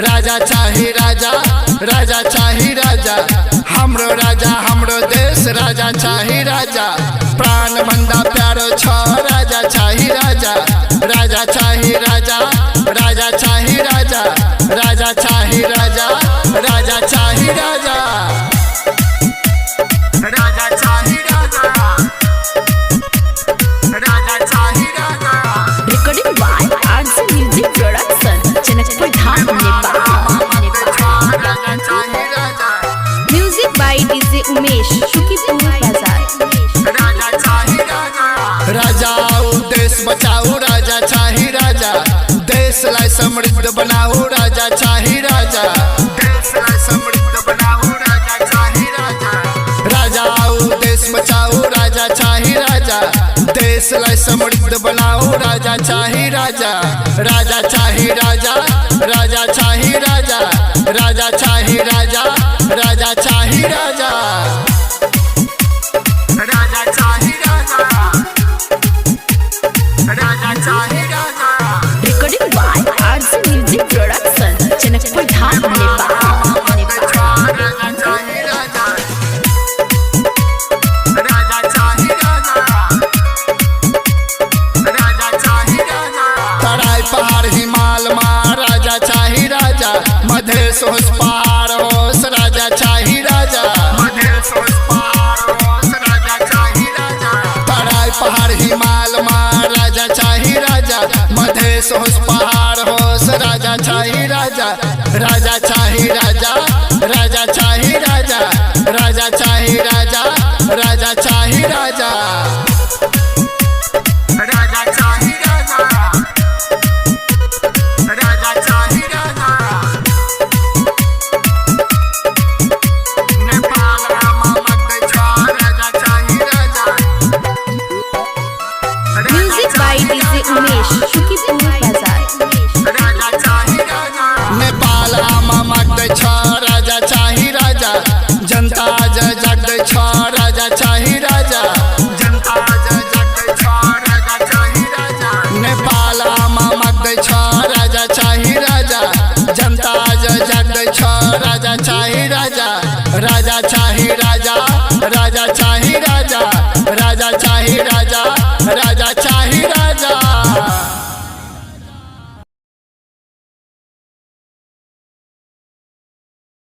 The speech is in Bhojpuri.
राजा चाही राजा, राजा चाही राजा, हमरो राजा हमरो देश राजा चाही राजा, प्राण बंदा प्यारो छ राजा चाही राजा, राजा चाही राजा, राजा चाही राजा, राजा चाही राजा, राजा चाही राजा, राजा चाही राजा, राजा चाही राजा। Recording by RC Music Production, Janakpur Dham, Nepal. Music by DJ Umesh, Shukipur Bazaar. राजा देश बचाओ राजा चाही राजा, देश लाई समृद्ध बनाओ राजा चाही राजा, देश लाई समृद्ध बनाओ राजा चाही राजा, राजा देश बचाओ राजा चाही राजा, देश लाई समृद्ध बनाओ राजा चाही राजा, राजा चाही राजा, राजा चाही राजा, राजा चाही राजा, राजा चाही राजा, राजा चाही राजा, राजा चाही राजा। Recording by RC Music Production, Janakpur Dham, Nepal. राजा चाही राजा, राजा चाही राजा, राजा चाही राजा। तराई पहाड़ हिमाल माँ राजा चाही राजा, मधेश होश पहाड़ होश राजा चाही राजा, मधेश होश पहाड़ होश राजा चाही राजा। तराई पहाड़ हिमाल माँ राजा चाही राजा, मधेश होश पहाड़ होश राजा चाही राजा, राजा चाही राजा, राजा चाही राजा, राजा चाही राजा, राजा चाही राजा, राजा चाही राजा, राजा चाही राजा। नेपाल राजा चाही राजा। Music by DJ Umesh, Shukipur Bazaar. Nepal आमा मागदै छ राजा चाही राजा, जनता जय जागदै छ राजा चाही राजा, जनता जय जागदै छ राजा चाही राजा। नेपाल आमा मागदै छ राजा चाही राजा, जनता जय जागदै छ राजा चाही राजा, राजा चाही राजा।